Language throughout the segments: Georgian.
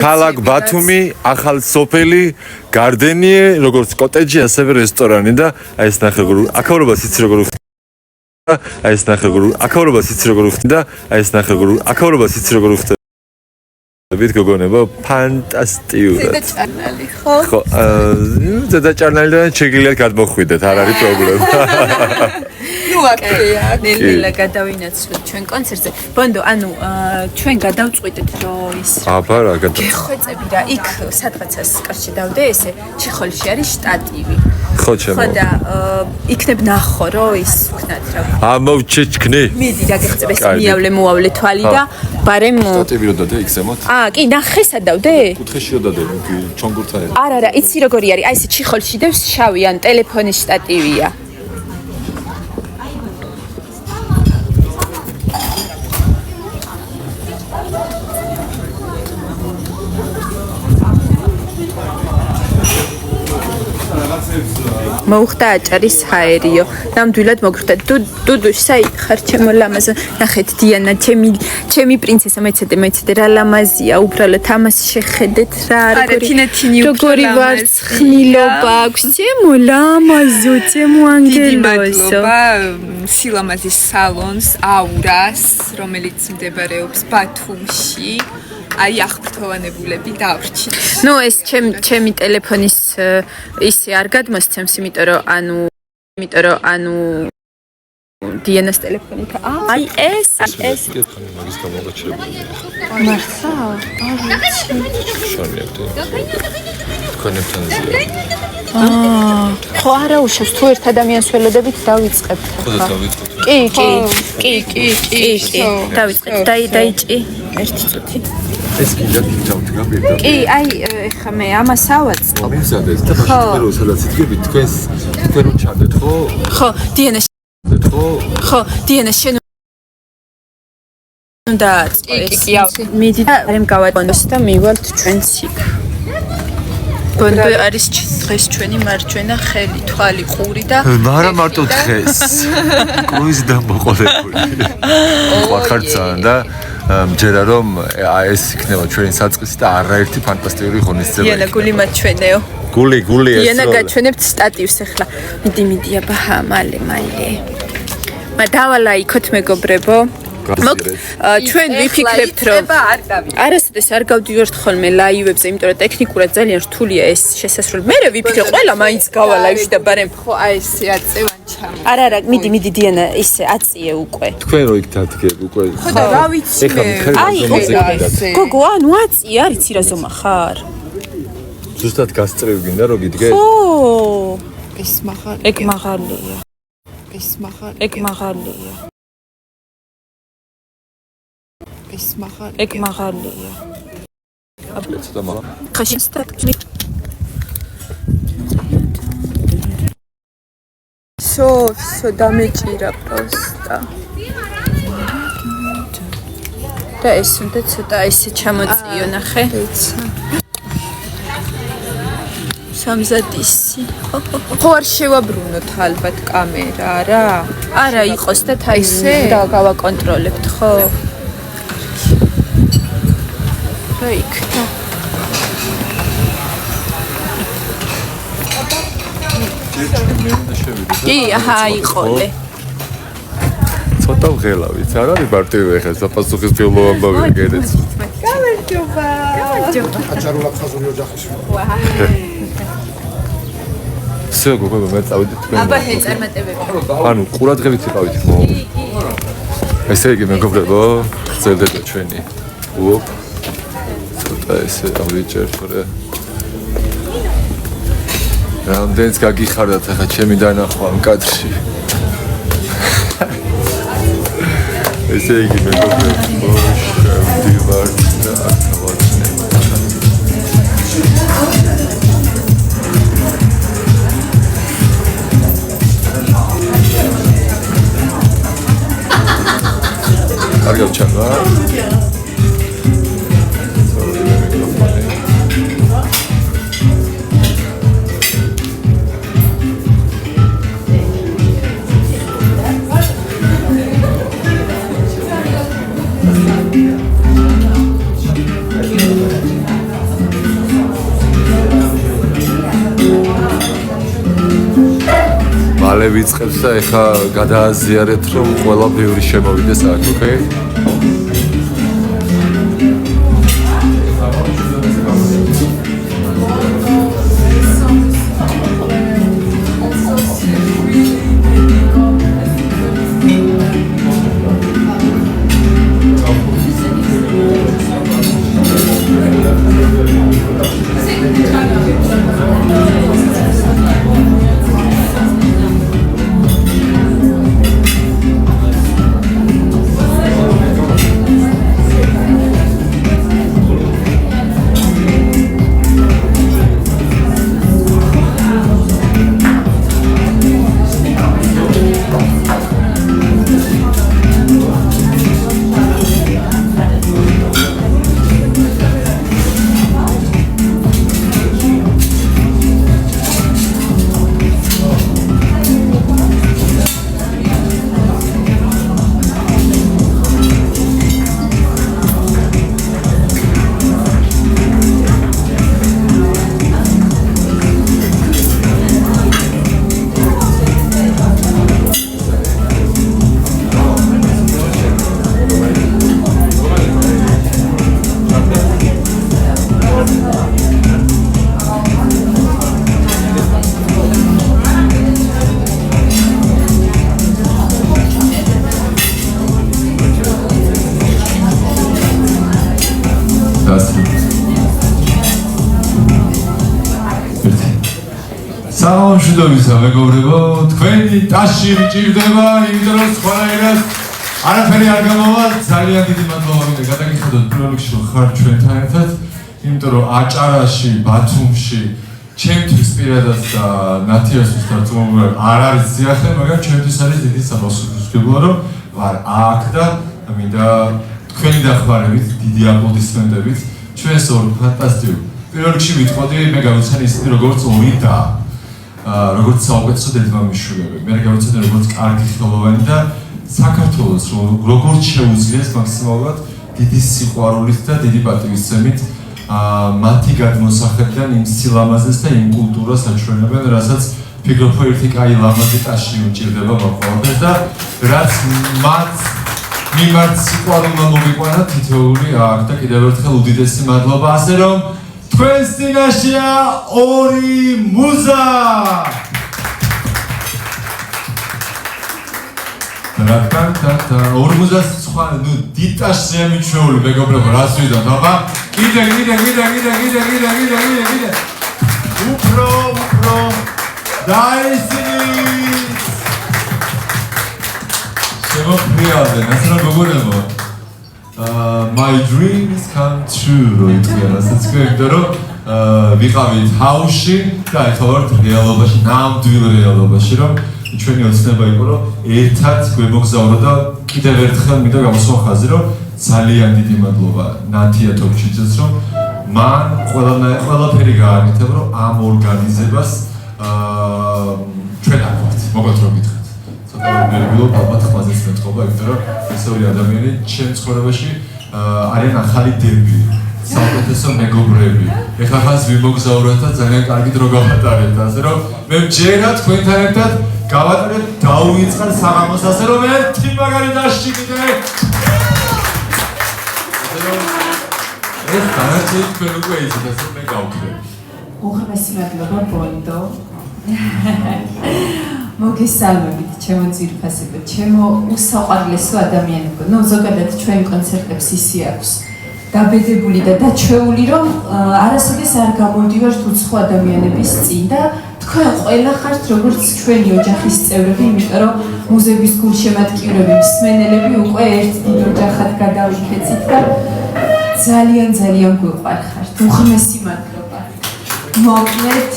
ქალაქ ბათუმი, ახალ სოფელი, გარდენიე, როგორც კოტეჯი, ასევე რესტორანი და აი ეს ნახე როგორ აქაურობას იცი როგორ აი ეს ნახე როგორ აქაურობას იცი როგორ და აი ეს ნახე როგორ აქაურობას იცი როგორ ვით გოგონება ფანტასტიკურად. დედაჭარნალი ხო? ხო, დედაჭარნალიდან შეგიძლიათ გადმოხვიდეთ, არ არის პრობლემა. ნუ აკეა, ნელ-ნელა გადავინაცვლოთ ჩვენ კონცერტზე. ბონდო, ანუ ჩვენ გადავწყვიტეთ რომ ის აბა რა გადა. ხვეწები რა, იქ სადღაცას კარში დავდე ესე, ჩიხოლში არის შტატივი. ხო ჩემო. ხო და იქნებ ნახო რომ ის ვქნათ რა. ამოვჩეჩქნი. მიდი რა გეღწებ ეს მოავლე თვალი და ბარემ სტატივი რო დადე იქ ზემოთ? კი, ნახესა დავდე? კუთხეში რო დადე, ჩონგურთან ერთად. არა, იცი როგორი არის? აი ესე ჩიხოლში დევს შავი ან ტელეფონის შტატივია. მოუხდა აჭარის ჰაერიო. ნამდვილად მოგხვდა. დუდუშ საითხარ ჩემო ლამაზო. ნახეთ დიანა, ჩემი პრინცესა, მეცადე რა ლამაზია. უბრალოდ ამას შეხედეთ რა როგორი ვარცხნილობა აქვს. ჩემო ლამაზო, ჩემო ანგელოზო. სილამაზის სალონს, აურას, რომელიც მდებარეობს ბათუმში. აი აღფრთოვანებულები დავრჩით. ნუ ეს ჩემი ტელეფონის ისე არ გადმოსცემს, იმიტომ რომ ანუ დიანას ტელეფონი აი ეს მაგის გამოგაჩერებული. მართლა? შარნებდი. კონექტანზე. ხო არა უშავს თუ ერთ ადამიანს ველოდებით დავიწყებთ ხო და დავიწყოთ. კი. დავიწყეთ. დაიჭი. ერთი წუთი. ეს კიდე დავთქვა პირდაპირ. კი, აი ეხა მე ამას ავაწყობ. მომიზადეთ და ბაშკირო სადაც იდგებით თქვენ რო ჩადეთ ხო? ხო, დიანა შენ უნდა მიდი და არემ გავატონოს და მივალთ ჩვენც იქ. ბონდო არის დღეს ჩვენი მარჯვენა ხელი, თვალი, ყური და მარა მარტო დღეს. კრუიზი დამოყოლებული. ვახარცან და მჯერა რომ ეს იქნება ჩვენი საწყისი და არაერთი ფანტასტიკური ღონისძიება. დიანა გული მაჩვენეო. გული ეს. დიანა გაჩვენებთ სტატივს ახლა. მიდი აბა მალე. დავალაიქოთ მეგობრებო. ჩვენ ვიფიქრებთ რომ არასოდეს არ გავდივართ ხოლმე ლაივებზე, იმიტომ რომ ტექნიკურად ძალიან რთულია ეს შესასრულებელი. მე ვიფიქრე ყველა მაინც გავა ლაივში და ბარემ ხო აი ესე აწევან ჩამ. არა, მიდი დიანა ისე აწიე უკვე. თქვენ რო იქ დადგებ უკვე. ხო და რა ვიცი მე. აი გოგო, ანუ აწიე, არიცი რა ზომა ხარ. ზუსტად გასწრები გინდა რომ გიდგე? ხო. ეს მაღალია. ეგ მაღალია. ეს მაღალია. ეგ მაღალია. ეს მაღალია. ეგ მაღალია. ცოტა მაღალ. ხაში სტატივი. სო დამეჭირა პროსტა. და ეს უნდა ცოტა ისე ჩამოწიო ნახე. სამზადისი. ხო არ შევაბრუნოთ ალბათ კამერა რა? არა იყოს და თაისე და გავაკონტროლებთ ხო? იქ და კი აიყოლე ცოტა ვღელავით არ არის მარტივი ხა საპასუხისმგებლო ამბავი გედეც გამარჯობა აჭარულად ხაზური ოჯახის всё გოგო მე წავიდეთ თქვენ აბა წარმატებები ანუ ყურადღებით იყავით ესე იგი მეგობრებო გრძელდება ჩვენი უოპ ცოტა ესე ავიჭერთ რა რამდენიც გაგიხარდათ ახლა ჩემი დანახვა ამ კადრში ესე იგი მეგობრებო შევდივართ და ახალაცნე კარგად ჩანდა ვიწყებთ და ეხა გადააზიარეთ რომ ყველა ბევრი შემოვიდეს აქ, ოკეი? მშვიდობისა მეგობრებო, თქვენი ტაში მიჭირდება, იმიტომ რომ სხვანაირად არაფერი არ გამოვა. ძალიან დიდი მადლობა მინდა გადაგიხადოთ პირველ რიგში რომ ხართ ჩვენთან ერთად, იმიტომ რომ აჭარაში, ბათუმში ჩემთვის პირადად და ნათიასთვის დარწმუნებული არ არის სიახლე, მაგრამ ჩემთვის არის დიდი საპასუხისმგებლობა რომ ვარ აქ და მინდა თქვენი დახმარებით, დიდი აპლოდისმენტებით ჩვენს ორ ფანტასტიკურ პირველ რიგში ვიტყოდი მე გავიცანი ისეთი როგორც ორი და როგორც საუკეთესო დედმამიშვილები. მე გავიცანი როგორც კარგი ხელოვანი და საქართველოს როგორც შეუძლიეს მაქსიმალურად დიდი სიყვარულით და დიდი პატივისცემით მათი გადმოსახედიდან იმ სილამაზეს და იმ კულტურას აჩვენებენ, რასაც ფიქრობ ერთი კაი ლამაზი ტაში უჭირდება მოყოლდეს და რაც მათ მიმართ სიყვარულმა მოგიყვანა თითოეული აქ და კიდევ ერთხელ უდიდესი მადლობა, ასე რომ თქვენს წინაშეა ორი მუზა. ორი მუზას სხვა დიდ ტაშზეა მიჩვეული მეგობრებო, რას ვიდოთ, აბა კიდე უფრო დაისინით შემოფრიალდნენ, ასე რომ მეგობრებო my dreams come true რო იტყვია, რასაც გვექდა რომ ვიყავით ჰაუსში და ეხლა ვართ რეალობაში, ნამდვილ რეალობაში, რომ ჩვენი ოცნება იყო რომ ერთად გვემოგზაურო და კიდევ ერთხელ მინდა გავუსვა ხაზი რომ ძალიან დიდი მადლობა ნათია ტოქჩიძეს რომ მან ყველაფერი გააკეთა რომ ამ ორგანიზებას ჩვენ აღვართ, მოგოთ რომ გითხრათ. ცოტა მერბილობ ალბათ ხმაზეც მეტყობა, იმიტომ რომ ესეული ადამიანი ჩემ ცხოვრებაში არიან ახალი დები, საუკეთესო მეგობრები. ეხლა ხაზ ვიმოგზაუროთ და ძალიან კარგი დრო გავატარეთ, ასე რომ მე მჯერა თქვენთან ერთად გავატარეთ დაუვიწყარ საღამოს, ასე რომ ერთი მაგარი დაში კიდე ეს განაცხადი თქვენ უკვე იცით, ასე რომ მე გავკრები. უღრმესი მადლობა ბონდო. მოგესალმებით ჩემო ძირფასებო, ჩემო უსაყვარლესო ადამიანებო. ნუ ზოგადად ჩვენ კონცერტებს ისი აქვს დაბედებული და დაჩვეული რომ არასოდეს არ გამოდივართ უცხო ადამიანების წინ და თქვენ ყველა ხართ როგორც ჩვენი ოჯახის წევრები, იმიტომ რომ მუზეების გულშემატკივრები, მსმენელები უკვე ერთ დიდ ოჯახად გადავიქეცით და ძალიან გვიყვარხართ. უღრმესი მადლობა. მოკლედ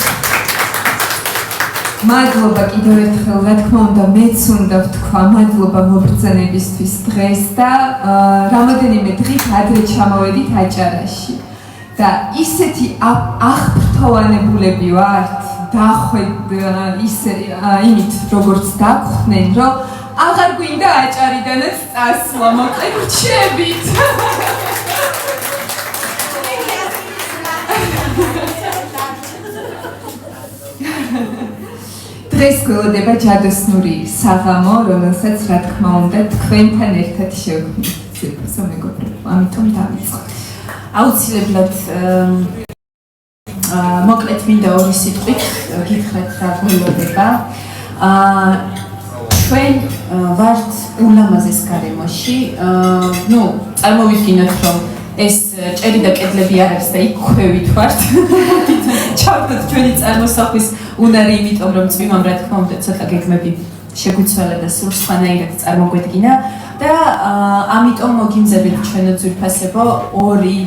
მადლობა კიდევ ერთხელ, რა თქმა უნდა, მეც უნდა ვთქვა მადლობა მობრძანებისთვის დღეს და რამოდენიმე დღით ადრე ჩამოვედით აჭარაში და ისეთი აღფრთოვანებულები ვართ დახვედ ისე იმით როგორც დაგხვდნენ რომ აღარ გვინდა აჭარიდანაც წასვლა, მოკლედ რჩებით. დღეს გველოდება ჯადოსნური საღამო, რომელსაც რა თქმა უნდა თქვენთან ერთად შევქმნით მეგობრებო, ამიტომ დავიწყოთ. აუცილებლად მოკლედ მინდა ორი სიტყვით გითხრათ რა გველოდება. ჩვენ ვართ ულამაზეს გარემოში, წარმოვიდგინოთ რომ ეს ჭერი და კედლები არ არის და იქ ქვევით ვართ. ჩავდოთ ჩვენი წარმოსახვის უნარი, იმიტომ რომ წვიმამ რა თქმა უნდა ცოტა გეგმები შეგვიცვალა და სულ სხვანაირად წარმოგვედგინა და ამიტომ მოგიმზადეთ ჩვენო ძვირფასებო ორი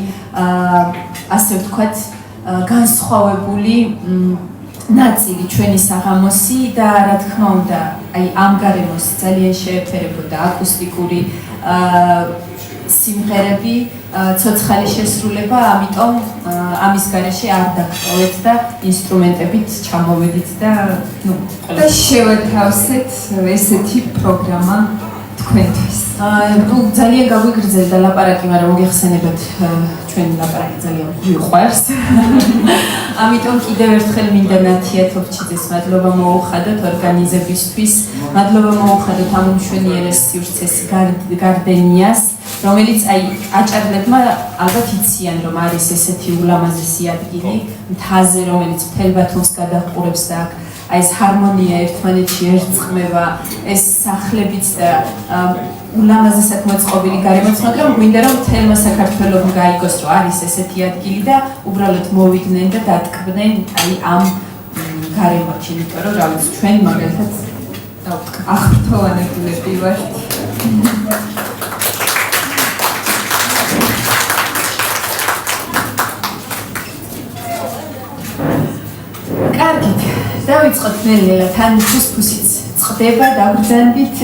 ასე ვთქვათ განსხვავებული ნაწილი ჩვენი საღამოსი და რა თქმა უნდა აი ამ გარემოს ძალიან შეეფერებოდა აკუსტიკური სიმღერები, ცოცხალი შესრულება, ამიტომ ამის გარეშე არ დაგტოვეთ და ინსტრუმენტებით ჩამოვედით და შევათავსეთ ესეთი პროგრამა თქვენთვის. ძალიან გაგვიგრძელდა ლაპარაკი, მაგრამ მოგეხსენებათ ჩვენი ლაპარაკი ძალიან მიყვარს. ამიტომ კიდევ ერთხელ მინდა ნათია თოფჩიძეს მადლობა მოუხადოთ ორგანიზებისთვის, მადლობა მოუხადოთ ამ უმშვენიერეს სივრცეს გარდენიას, რომელიც აი აჭარლებმა ალბათ იციან რომ არის ესეთი ულამაზესი ადგილი მთაზე, რომელიც მთელ ბათუმს გადაჰყურებს და აქ აი ეს ჰარმონია ერთმანეთში ერწყმება, ეს სახლებიც და ულამაზესად მოწყობილი გარემოც, მაგრამ გვინდა რომ მთელმა საქართველოს გაიგოს რომ არის ესეთი ადგილი და უბრალოდ მოვიდნენ და დატკბნენ აი ამ გარემოში, იმიტომ რომ რა ვიცი ჩვენ მაგალითად აღფრთოვანებულები ვართ. კარგით, დავიწყოთ ნელ-ნელა, თან ფუსფუსიც წყდება, დაგრძანდით.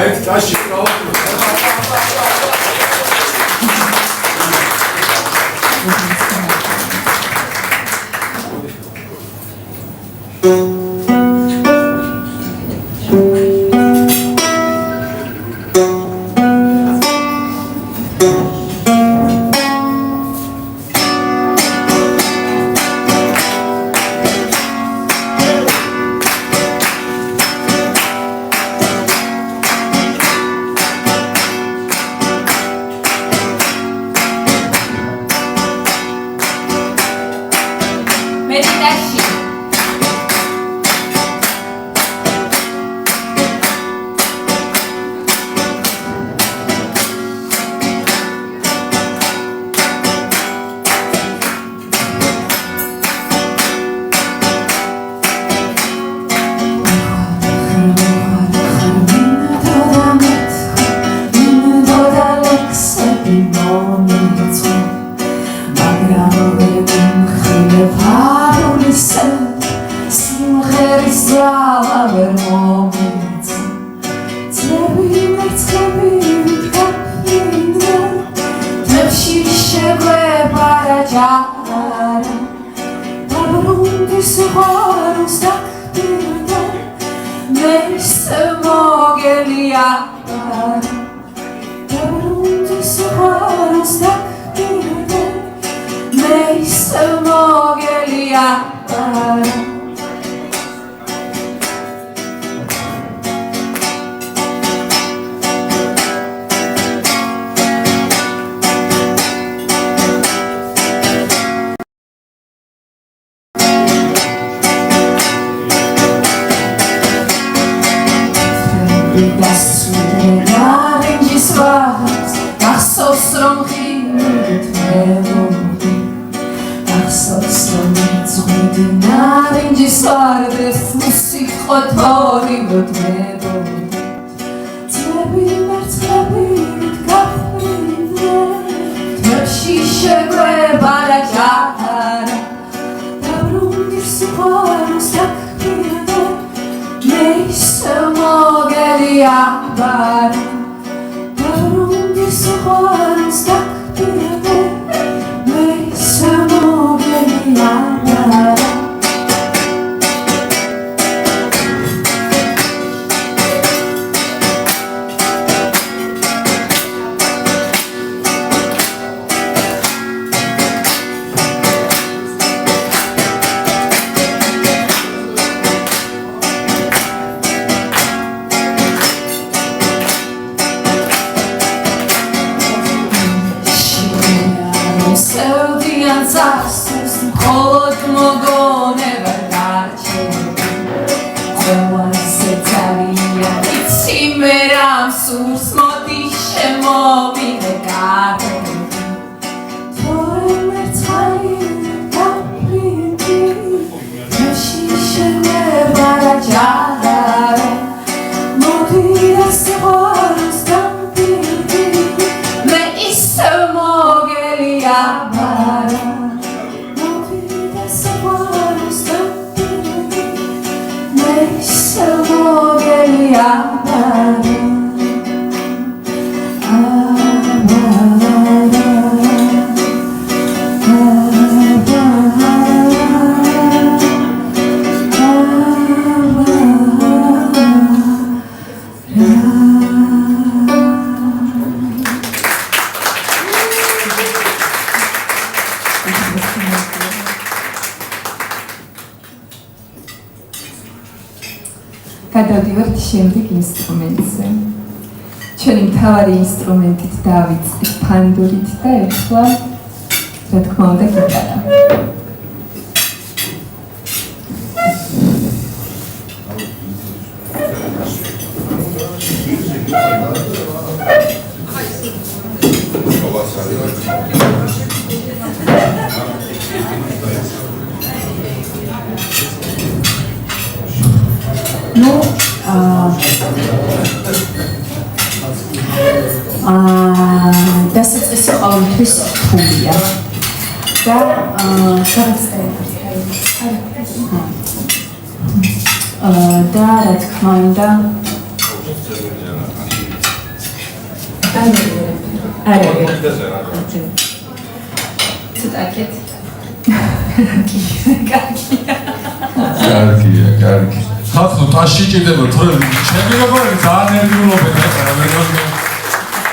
ერთ წაში გადავდივართ შემდეგ ინსტრუმენტზე. ჩვენი მთავარი ინსტრუმენტით დავიწყეთ ფანდურით და ეხლა რა თქმა უნდა გიტარა. დასაწყისი ყოველთვის რთულია და და რა თქმა უნდა ცოტაკეთ კარგი. ხალხო ტაში ჭირდება თორე ჩემი როგორი ძალიან ნერვიულობენ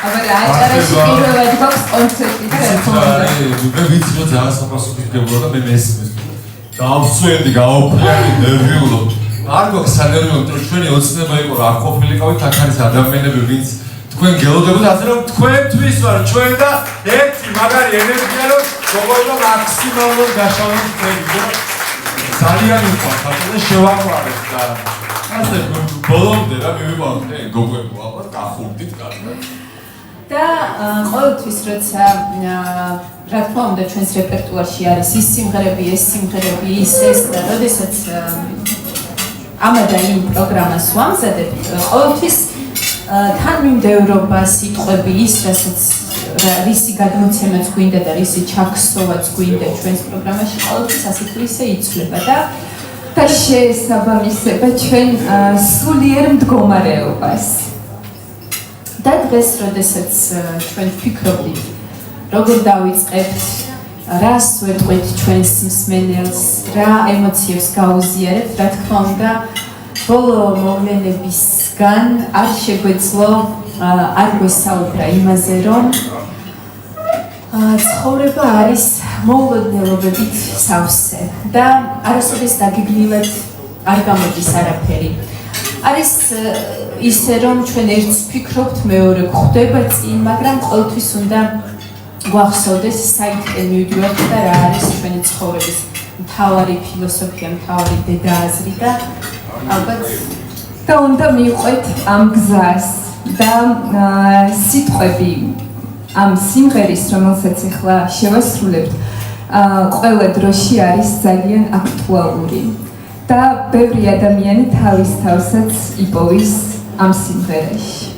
აბა აჭარაში პირველად გვაქვს კონცერტი და მე ვიცი რომ ძალიან საფასური გებია და მე მესმის დავსვენდი გაოფრიალი ნერვიულობ არ გვაქვს სანერვიულობ რომ ჩვენი ოცნება იყო რა ყოფილიყავით აქ არის ადამიანები ვინც თქვენ გელოდებოდ ასე რომ თქვენთვის ვარ ჩვენ და ერთი მაგარი ენერგია რომ როგორია მაქსიმალურად გაშალოთ თქვენი ძალიან უყვართ და შევაყვარეთ და ასე ბოლომდე რა მივიყვანოთ გოგოებო ალბათ გახურდით კარგად და ყოველთვის როცა რა თქმა უნდა ჩვენს რეპერტუარში არის ის სიმღერები ის და როდესაც ამადა იმ პროგრამას ვამზადებთ ყოველთვის თანმიმდევრობა სიტყვები ის რასაც რისი გადმოცემაც გვინდა და რისი ჩაქსოვაც გვინდა ჩვენს პროგრამაში ყოველთვის ასეთი ისე იცვლება და შეესაბამისება ჩვენ სულიერ მდგომარეობას და დღეს როდესაც ჩვენ ვფიქრობთ როგორ დავიწყებთ რას ვეტყვით ჩვენს მსმენელს რა ემოციებს გაუზიარებთ რა თქმა უნდა ბოლო მოვლენებისგან არ შეგვეძლო არ გვესაუბრა იმაზე რომ ცხოვრება არის მოულოდნელობებით სავსე და არასოდეს დაგეგმილად არ გამოდის არაფერი არის ისე რომ ჩვენ ერთს ვფიქრობთ მეორე გვხვდება წინ მაგრამ ყოველთვის უნდა გვახსოვდეს საითკენ მივდივართ და რა არის ჩვენი ცხოვრების მთავარი ფილოსოფია მთავარი დედააზრი და ალბათ და უნდა მივყვეთ ამ გზას და სიტყვები ამ სიმღერის რომელსაც ახლა შევასრულებთ ყველა დროში არის ძალიან აქტუალური და ბევრი ადამიანი თავის თავსაც იპოვის ამ სიმღერაში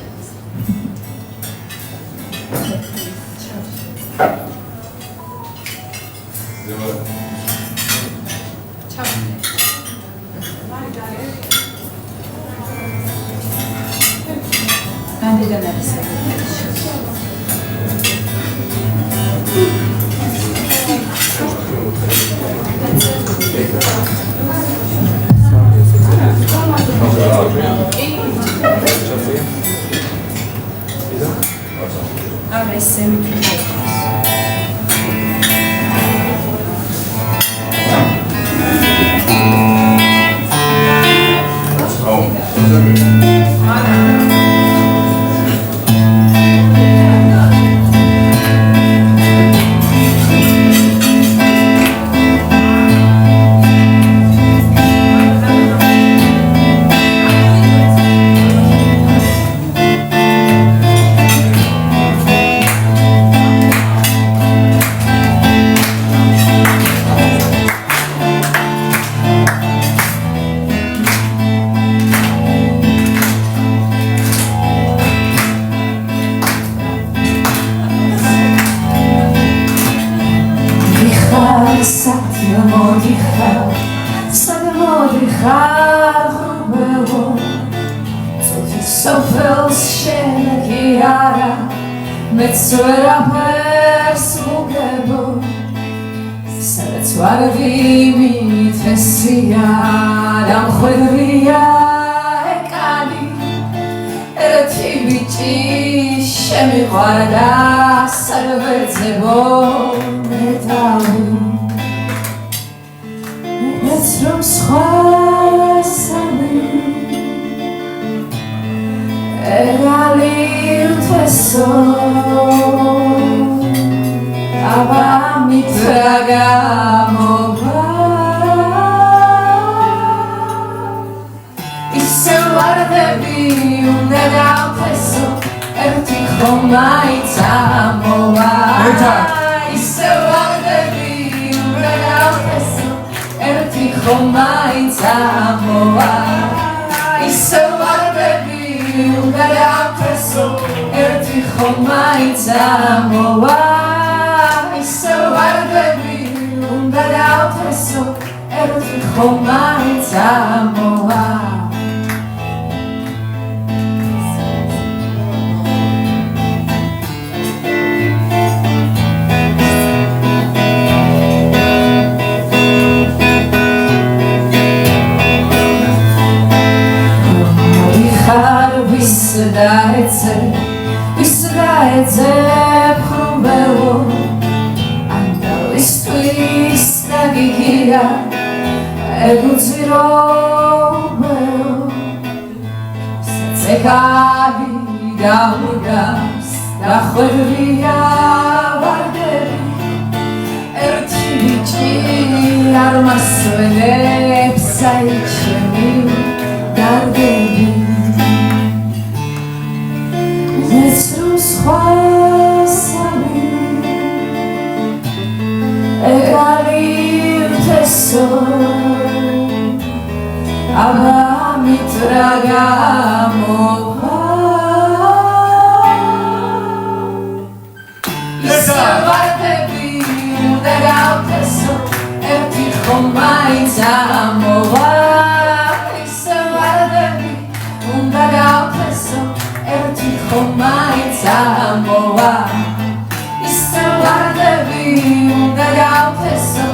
სოფელს შენგი არა მეც ვერაფერს მოგებო სადაც ვარდი მითესია დამხვედრია ეკალი ერთი ბიჭი შემიყვარდა სარვერძებო მეტავი მეც რომ სხვა სამი ეკალი უთესო აბა მითრა გამობა ისე ვარდები უნდა გავთესო ერთი ხომაიც ამოვა ისე ვარდები უნდა გავთესო ერთი ხომაიც ამოვა ისე ვარდები უნდა გავთესო ერთი ხომაიც ამოვა ისე ვარდები უნდა გავთესო ერთი ხომაიც ამოვა Visdaece prubevo Anda istvis nagigia Eguzirobeo Secali gaudas Da khvria varderi Erti bici armas velep Saichemi darderi Nesrus khasami Egali uteso Aba mitraga moha Issa vardebi udaga uteso Erti khomaitz amova Issa vardebi udaga uteso Erti khomaitz amova Issa vardები უნდა გავთესო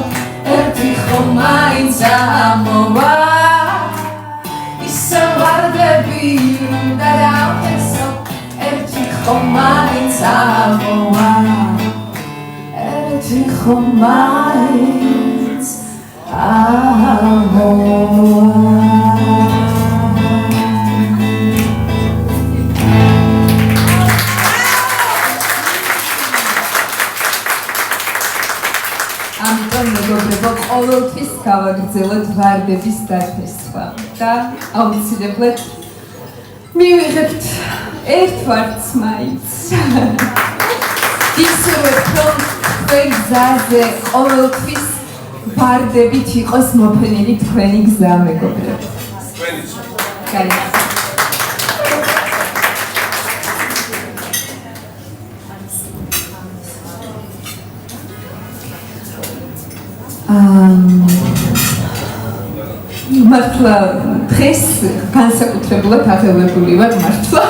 Erti khomaitz amova Issa vardები უნდა გავთესო Erti khomaitz amova Erti khomaitz amova ყოველთვის გავაგრძელოთ ვარდების დათესვა და აუცილებლად მივიღებთ ერთ ვარდს მაინც. ისევე რომ თქვენ გზაზე ყოველთვის ვარდებით იყოს მოფენილი თქვენი გზა მეგობრებო. კაი. მართლა დღეს განსაკუთრებულად აღელვებული ვარ მართლა.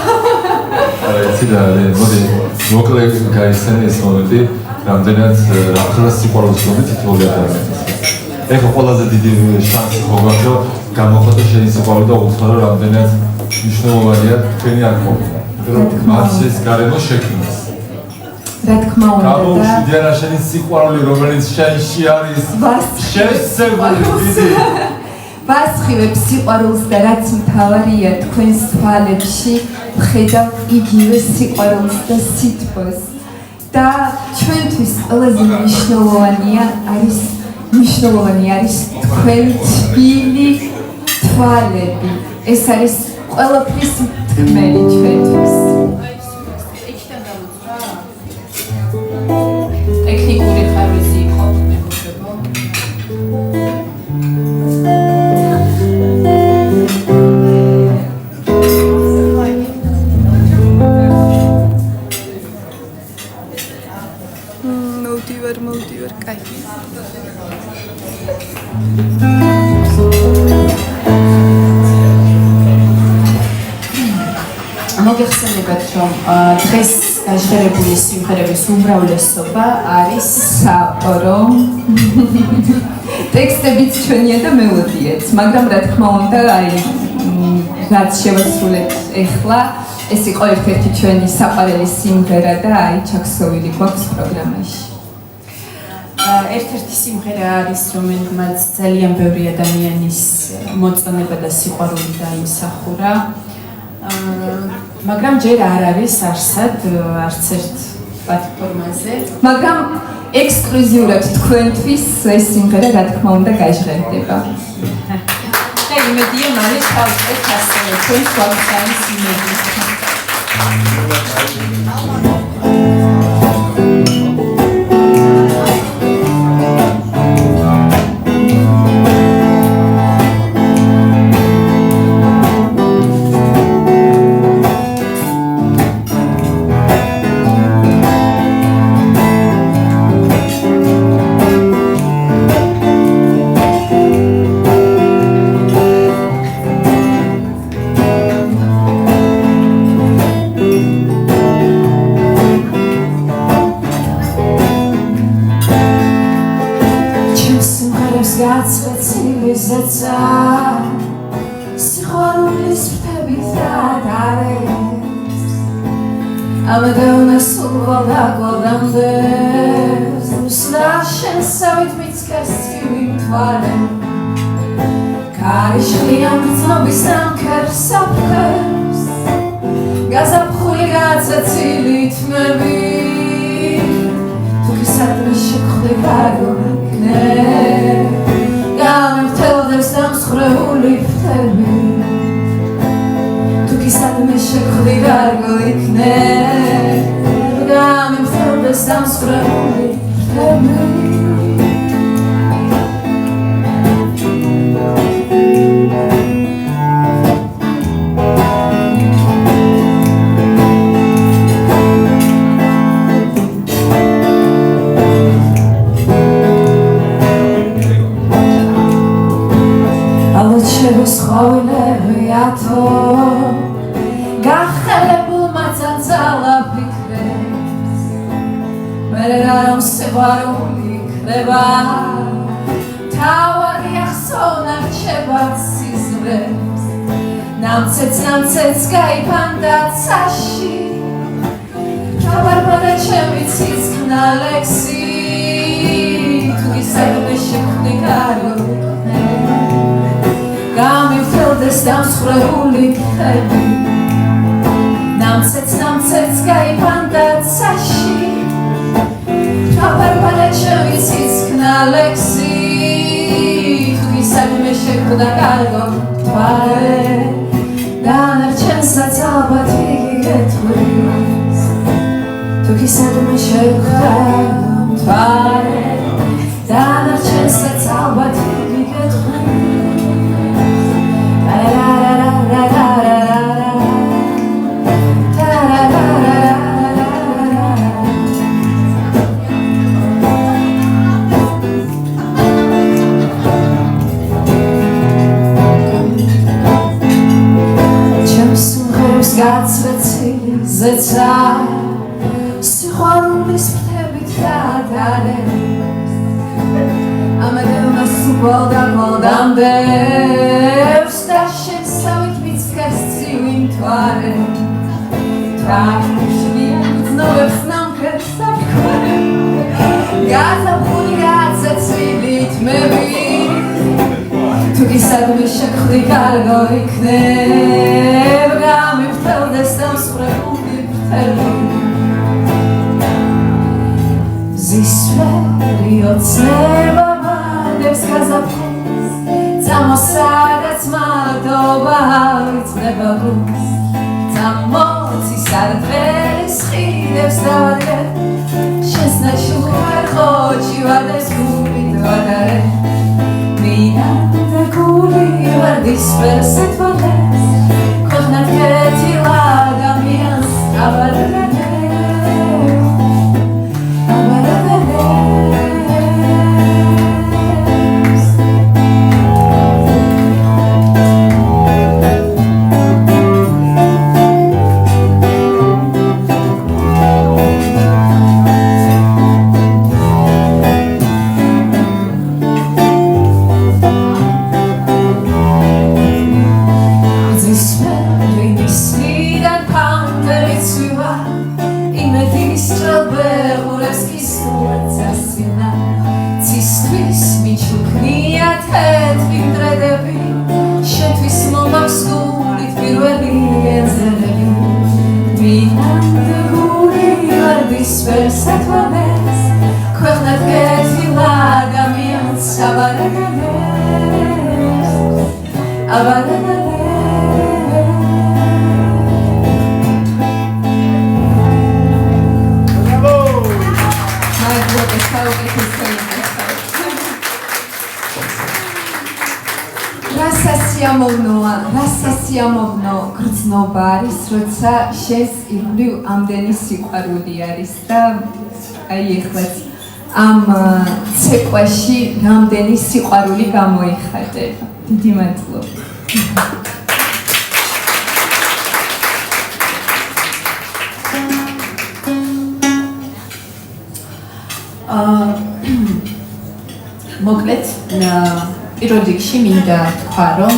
იცი რა, მოდი მოკლე გაიხსენე ეს მომენტი, რამდენად რა სიყვარულს გონი თითოეული ადამიანის. ეხლა ყველაზე დიდი შანსი მოგაქვს, რომ გამოხატო შენი სიყვარული და უთხრა რამდენად მნიშვნელოვანია თქვენი არქონა. რომ მას ეს გარემო შექმნას. რა თქმა უნდა. გამოუშვიდე რა შენი სიყვარული, რომელიც შენში არის შესწებული დიდი. ვასხივებ სიყვარულს და რაც მთავარია თქვენს თვალებში ვხედავ იგივე სიყვარულს და სითბოს და ჩვენთვის ყველაზე მნიშვნელოვანი არის თქვენი თბილი თვალები ეს არის ყველაფრის მტკნელი ჩვენთვის ტექნიკური ხარვისი იყო მეგობრებო მოვდივარ, კაი. მოგეხსენებათ, რომ დღეს გაჟღერებული სიმღერების უმრავლესობა არის საყვარო ტექსტებიც ჩვენია და მელოდიაც, მაგრამ რა თქმა უნდა, რაც შევასრულეთ ეხლა, ეს იყო ერთ-ერთი ჩვენი საყვარელი სიმღერა და ჩაქსოვილი გვაქვს პროგრამაში. ერთ-ერთი სიმღერა არის, რომელმაც ძალიან ბევრი ადამიანის მოწონება და სიყვარული დაიმსახურა. მაგრამ ჯერ არ არის არსად არც ერთ პლატფორმაზე, მაგრამ ექსკლუზიურად თქვენთვის ეს სიმღერა რა თქმა უნდა გაჟღერდება. და იმედია მალე ჩავწევთ ასევე თქვენ გვაქვს იმედი. სიხარულის ფრთებით დადარეს ამადეუნა სულ დაგვალდამდეს უსნა შენსავით მიცქეს წვიმთვალე ქარიშხლიან გრძნობის ამქერს აფხერს გაზაფხული გაცაცილი თმები თუქისადმი შეხვდი გარგონიკნე გამემთელდეს დამსხრეული ფრთები თუქისადმი შეხვდი გარგო იქნე გამემთელდეს დამსხრეული ფრთები ხოვილები ათო გახელებულმა ძალა ფიქრებს მერე რომ სიყვარული იქნება თავარი ახსოვნა რჩება სიზმრებს ნამცეც გაიფანდა ცაში ჩაბარბადა ჩემი ცისკნა ლექსი თუ გისაგმე შეხვდი გარგო გამემთელდეს დამსხრეული ფრთები ნამცეც გაიფანდა ცაში ჩაბარბადა ჩემი ცისკნა ლექსი თუ გისაგმე შეხვდა გარგო თვალე დანარჩენსაც ალბათ იგი გეტყვის თუ გისაგმე შეხვდა თვალე დანარჩენსაც ალბათ იგი გეტყვის გაცვეცილი ზეცა სიხარულის ფრთებით დადარეს ამადეუნა სულ დაგვალდამდეს და შენსავით მიცქეს წვიმთვალე თვალიშხლიან გრძნობებს ნამქერს აფხერე გაზაფხული გაცეცილი თმები თუ გისადმი შეხვდი გარგო იქნებ გამემთელდეს დამსხრეული ფრთები ზისვერი ოცნება მადებს გაზაფხულს წამოსადაც მადობა ვიწნება გულს წამოცის არდღელის ხიდებს დავადგე შენს ნაშუარ ხოჩი ვარდეს გული დავადარე მინდა გული ვარდის ვერსეთ ვარდეს ქოხნად კეთილ ადამიანს აბარდანე გასათვალეს ქვეყნად გეთილა ადამიანს აბარაგალეს რასასიამოვნო გრძნობა არის, როცა შენს ირგვლივ ამდენი სიყვარული არის და აი ეხლაც ამ ცეკვაში რამდენი სიყვარული გამოიხატე. დიდი მადლობა. მოკლედ პირველ რიგში მინდა თქვა, რომ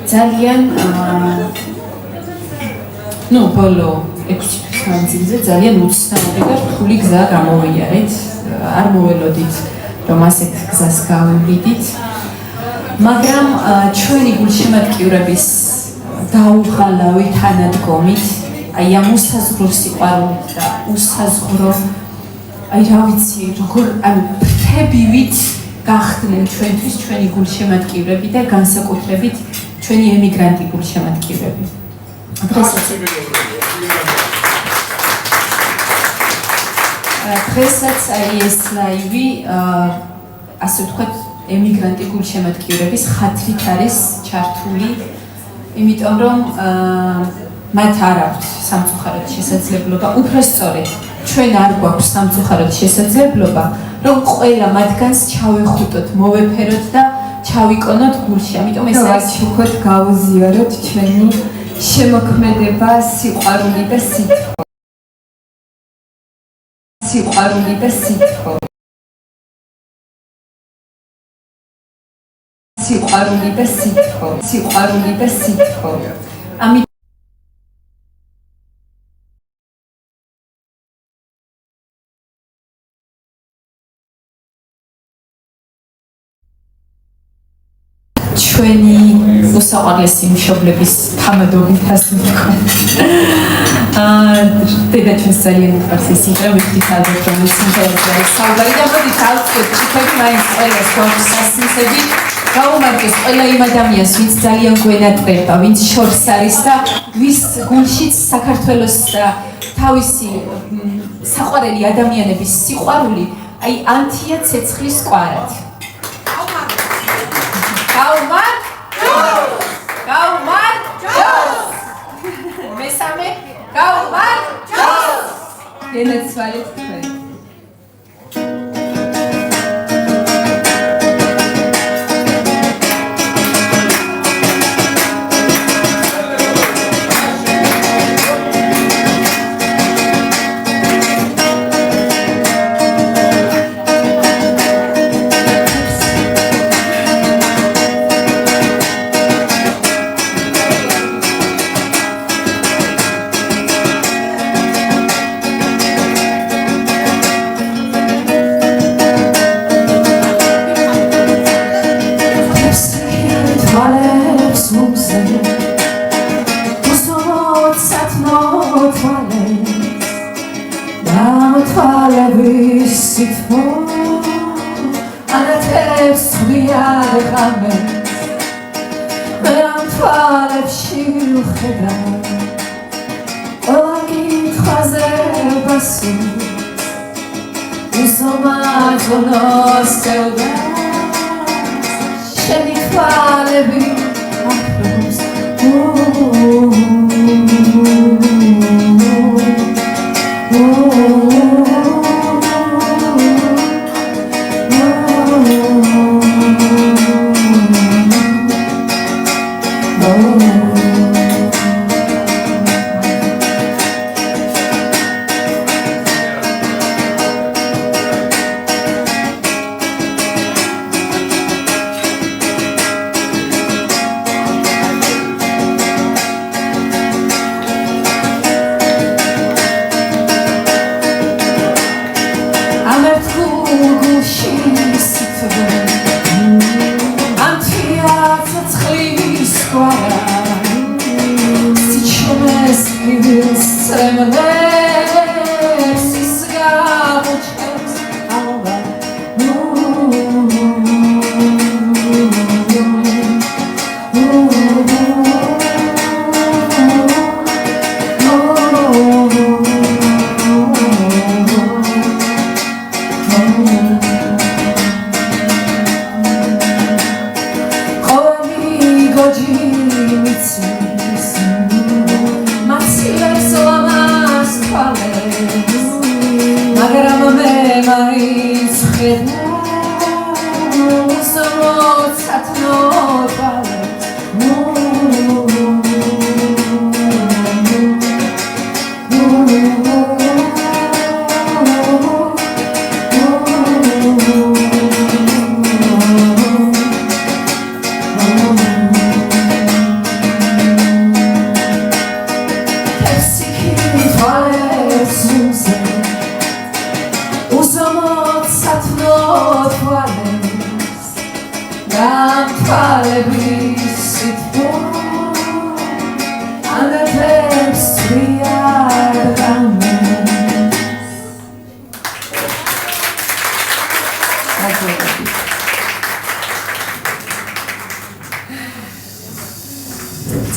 ძალიან ბოლო 6 თვის მანძილზე ძალიან უცნაური და რთული გზა გამოვიარეთ. არ მოველოდით, რომ ასეთ გზას გავივიდით, მაგრამ ჩვენი გულშემატკივრების დაუღალავი თანადგომით, აი ამ უსაზღვრო სიყვარულით და უსაზღვრო აი რა ვიცი, როგორ ანუ ფრთებივით გახდნენ ჩვენთვის ჩვენი გულშემატკივრები და განსაკუთრებით ჩვენი ემიგრანტი გულშემატკივრები. დღესაც აი ეს ლაივი ასე ვთქვათ ემიგრანტი გულშემატკივრების ხათრით არის ჩართული, იმიტომ რომ მათ არ აქვთ სამწუხაროდ შესაძლებლობა, უბრალოდ ჩვენ არ გვაქვს სამწუხაროდ შესაძლებლობა, რომ ყველა მათგანს ჩავეხუტოთ, მოვეფეროთ და ჩავიკონოთ გულში. ამიტომ ეს არის შუქოთ გავუზიაროთ ჩვენი შემოქმედება, სიყვარული და სითბო. სიყვარული და სითბო. სიყვარული და სითბო. სიყვარული და სითბო. ამით ჩვენი უსაყვარლესი მშობლების თამადობით ასე ვთქვათ. დედაჩემს ძალიან უყვარს ეს სიმღერა, ვიხდით ალბათ რომ ეს სიმღერაზე არის საუბარი და მოდით ავწევთ ჩიქები მაინც ყველას გვაქვს სასმისები, გაუმარჯოს ყველა იმ ადამიანს, ვინც ძალიან გვენატრება, ვინც შორს არის და ვის გულშიც საქართველოს და თავისი საყვარელი ადამიანების სიყვარული აი ანთია ცეცხლის კვარად. გაუმარჯოს! მესამე გაუმარჯოს! ენაცვალეთ თქვენ.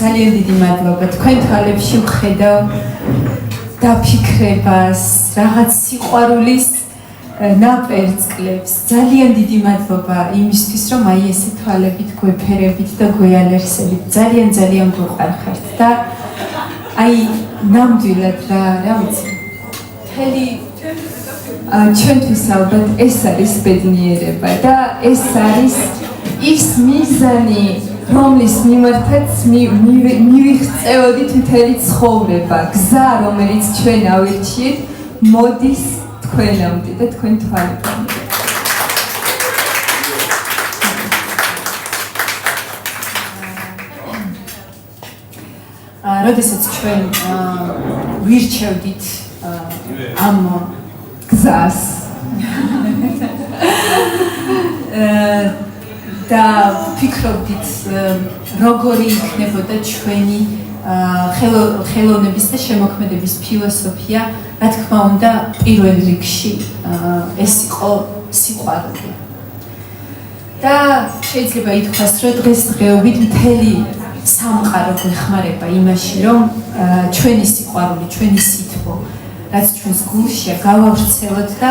ძალიან დიდი მადლობა. თქვენ თვალებში ვხედავ დაფიქრებას, რაღაც სიყვარულის ნაპერწკლებს. ძალიან დიდი მადლობა იმისთვის, რომ აი ესე თვალებით გვეფერებით და გვეალერსებით. ძალიან გვყვარხართ და აი ნამდვილად რა ვიცი. მთელი ჩვენთვის ალბათ ეს არის ბედნიერება და ეს არის ის მიზანი, რომლის მიმართაც მივიღწევოდით მთელი ცხოვრება, გზა, რომელიც ჩვენ ავირჩიეთ, მოდის თქვენამდე და თქვენ თვალებამდე. როდესაც ჩვენ ვირჩევდით ამ გზას და ფიქრობდით როგორი იქნებოდა ჩვენი ხელოვნების და შემოქმედების ფილოსოფია, რა თქმა უნდა, პირველ რიგში ეს იყო სიყვარული. და შეიძლება ითქვას, რომ დღესდღეობით მთელი სამყარო გვეხმარება იმაში, რომ ჩვენი სიყვარული, ჩვენი სითბო, რაც ჩვენს გულშია, გავავრცელოთ და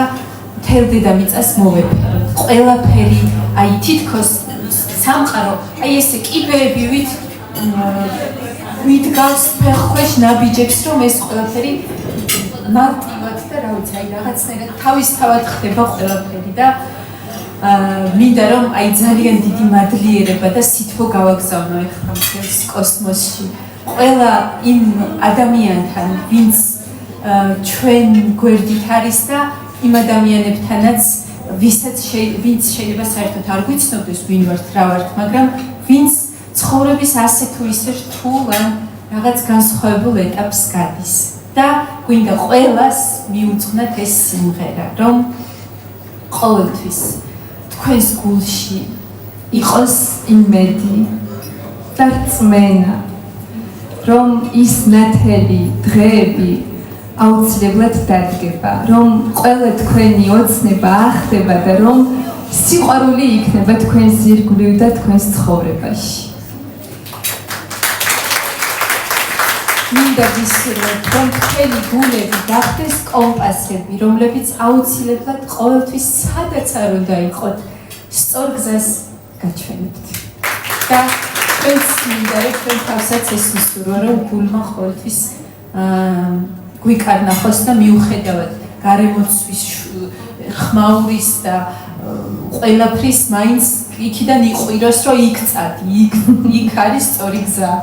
მთელ დედამიწას მოვეფეროთ. ყველაფერი, აი თითქოს სამყარო, აი ესე კიბეები ვიდგავს ფეხქვეშ ნაბიჯებს, რომ ეს ყველაფერი მარტივად და რა ვიცი, აი რაღაცნაირად თავისთავად ხდება ყველაფერი და მინდა რომ აი ძალიან დიდი მადლიერება და სითბო გავაგზავნო ეხლა მთელს კოსმოსში. ყველა იმ ადამიანთან, ვინც ჩვენ გვერდით არის და იმ ადამიანებთანაც, ვინც შეიძლება საერთოდ არ გვიცნობდეს ვინ ვართ, რა ვართ, მაგრამ ვინც ცხოვრების ასე თუ ისე რთულ ან რაღაც განსხვავებულ ეტაპს გადის. და გვინდა ყველას მიუძღვნათ ეს სიმღერა, რომ ყოველთვის თქვენს გულში იყოს იმედი და რწმენა, რომ ის ნათელი დღეები აუცილებლად დადგება, რომ ყველა თქვენი ოცნება ახდება და რომ სიყვარული იქნება თქვენს ირგვლივ და თქვენს ცხოვრებაში. მინდა ვისურვოთ, რომ თქვენი გულები გახდეს კომპასები, რომლებიც აუცილებლად ყოველთვის სადაც არ უნდა იყოთ, სწორ გზას გაჩვენებთ. და ჩვენც მინდა რომ თქვენ თავსაც ეს ვისურვა, რომ გულმა ყოველთვის გვიკარნახოს და მიუხედავად გარემოცვის ხმაურის და ყველაფრის მაინც იქიდან იყვიროს, რომ იქ წადი, იქ არის სწორი გზა.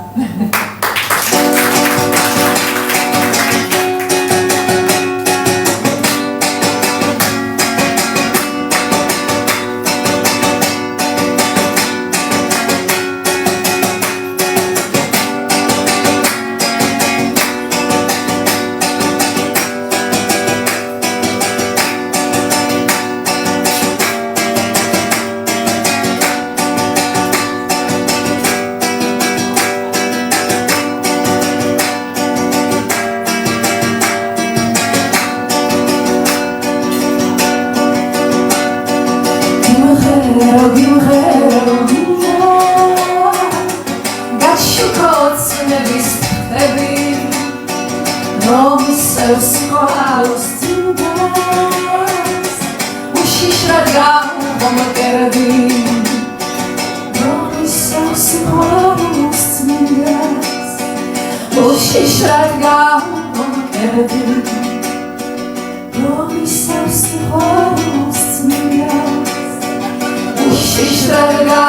შიშრალგა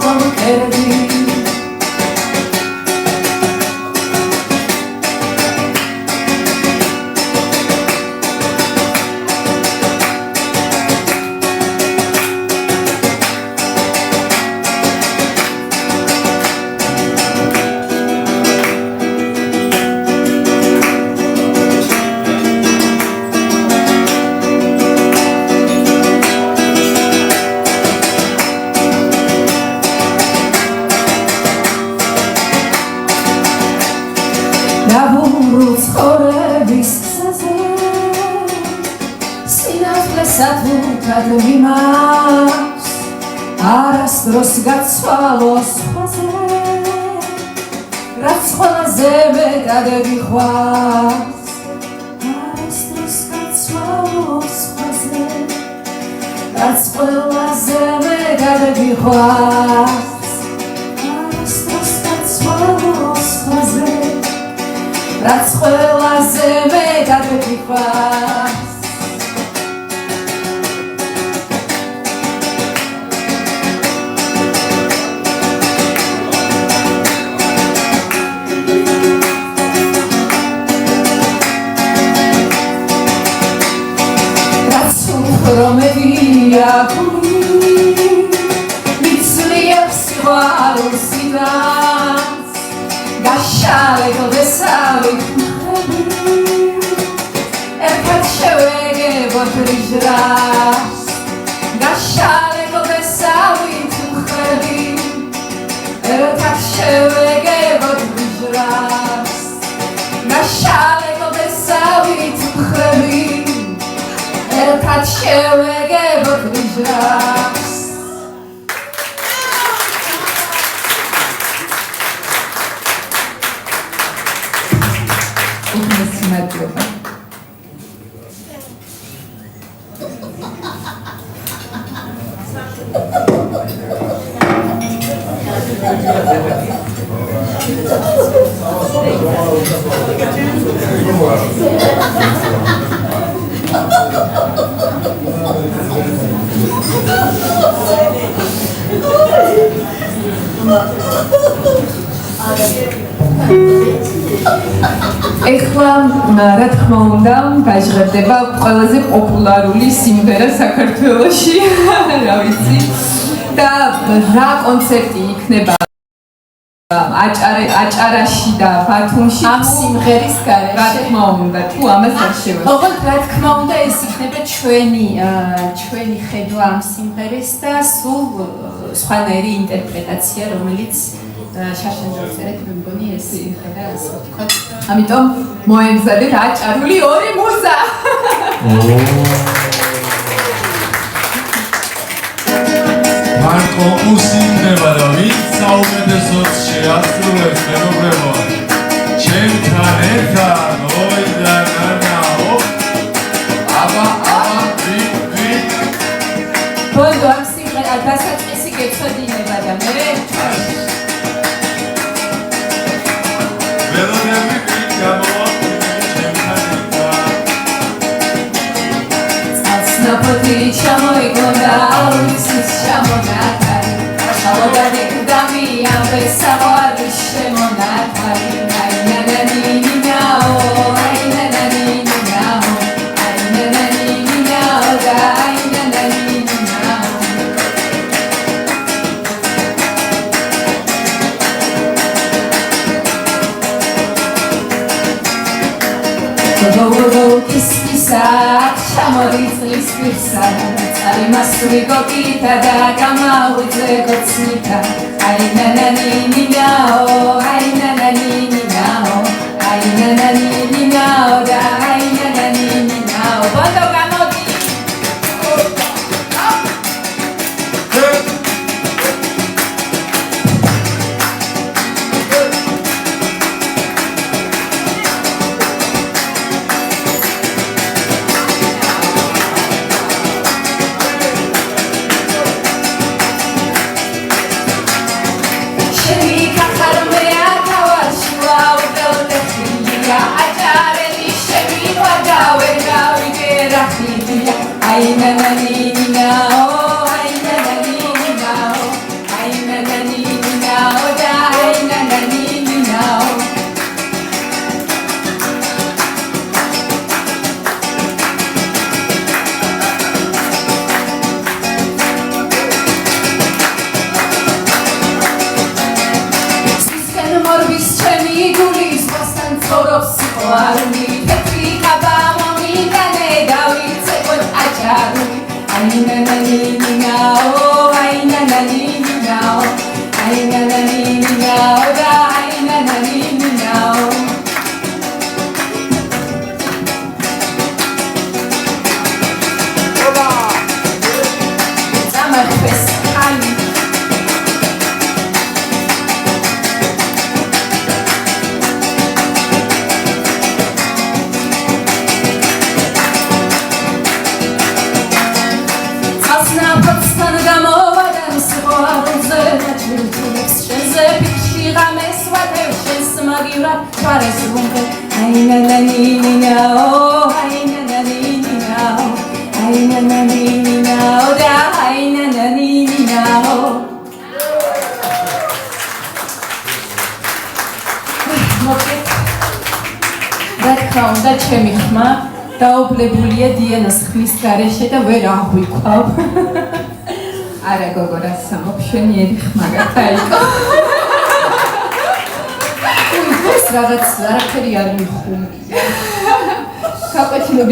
კონკერდი ცხოვრების გზაზე სინათლესად მივიმავს არასდროს გაცვალო სხვაზე რაც ყველაზე მეტად გიხვავს არასდროს გაცვალო სხვაზე რაც ყველაზე მეტად გიხვავს არასდროს გაცვალო სხვაზე რაც ყველაზე მეტად გიხვავს რაც უფრო მეტია გული მიცლებს სიყვარულს იდანს გაშალე გესავით ერთად შევეგებოთ რიჟრას გაშალე გესავით მხები ერთად შევეგებოთ რიჟრას გაშალე გესავით მხები ერთად შევეგებოთ რიჟრას მადლობა. ეხლა რა თქმა უნდა გაჟღერდება ყველაზე პოპულარული სიმღერა საქართველოში რა ვიცი და რა კონცერტი იქნება აჭარაში და ბათუმში ამ სიმღერის გარეშე რა თქმა უნდა თუ ამას არ შევეცდებით ოღონდ რა თქმა უნდა ეს იქნება ჩვენი ხედვა ამ სიმღერის და სულ სხვანაირი ინტერპრეტაცია რომელიც შაშენჯერწერეთ მე მგონი ეს იმხედა ასე ვთქვათ ამიტომ მოემზადეთ აჭარული ორი მუზა მარკო უსინდება და ვინც საუკეთესოდ შეასრულებს მეგობრებო ჩემთან ერთად ой და ნანაო აბა ბოლო ამ სიმღერა დასაწყისი გეცოდინება და მე ველოდები ნაპოთი ჩამოიგონდა აუცის ჩამონათარი შალოდანი კუდამი ამბე საყვარი შემონათარი აინანანინინაო აინანანინინაო აინანანინინაო და აინანანინინაო გოგოგო კისკისა ჩამორიწლის პირსა წარიმასული გოგითა და გამაღვიძე გოცნითა აინანანინინაო აინანანინინაო აინანანინინაო და აინანანინინაო ბოდო გამოდი ცხოვრობს სიყვარული თეთრი კაბა მომიტანე დავიცეკოთ აჭარული აინანანინინაო აინანანინინაო აინანანინინაო და აინანანინინაო სამარხეს ხალი და ჩემი ხმა დაობლებულია დიანას ხმის გარეშე და ვერ აღვიქვავ. არა გოგო რა სამოფშენიერი ხმა გათაიკო. ეს რაღაც არაფერი არ მიხუნია. კაპეჩინო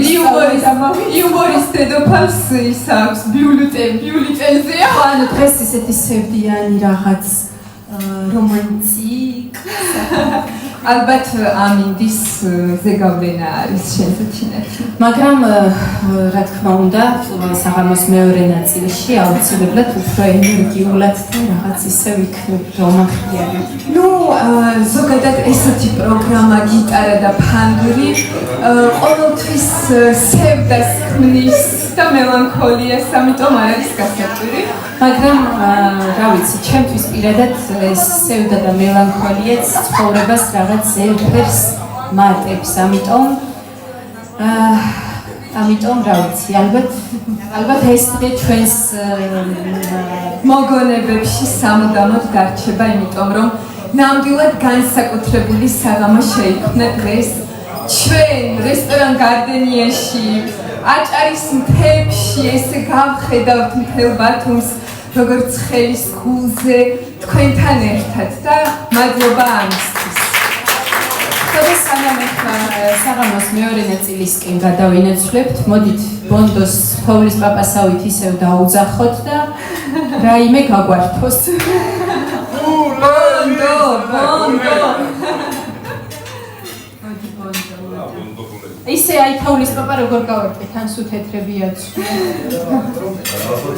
იუმორის დედოფალს ის აქვს ბიულეტენზეა. ანუ დღეს ისეთი სევდიანი რაღაც რომანტიკ ალბათ ამინდის ზეგავლენა არის შენსაცინათი. მაგრამ რა თქმა უნდა, საღამოს მეორე ნაწილში აუცილებლად უფრო ენერგიულად და რაღაც ისე ვიქნებ რომანტიკი. ნუ ზოგადად ესეთი პროგრამა გიტარა და ფანდური ყოველთვის სევდას ქმნის და მელანქოლიას, ამიტომ არ არის გასაკვირი. მაგრამ რა ვიცი, ჩემთვის პირადად ეს სევდა და მელანქოლიაც ცხოვრებას რაღაც ერთერს მარტებს, ამიტომ რა ვიცი, ალბათ ეს დღე ჩვენს მოგონებებში სამუდამოდ გარჩება, იმიტომ რომ ნამდვილად განსაკუთრებული საღამო შეიქმნა დღეს ჩვენ რესტორან გარდენიაში აჭარის მთებში ესე გავხედავთ მთელ ბათუმს როგორც ხელის ქულზე თქვენთან ერთად და მადლობა ამისთვის. ხოდა საღამოს მეორე ნაწილისკენ გადავინაცვლებთ, მოდით ბონდოს თოვლის პაპასავით ისევ დაუძახოთ და რაიმე გაგვართოს. ბონდო. ისე აი თოვლის პაპა როგორ გავარკვეთ, თან სულ თეთრებია ცუ.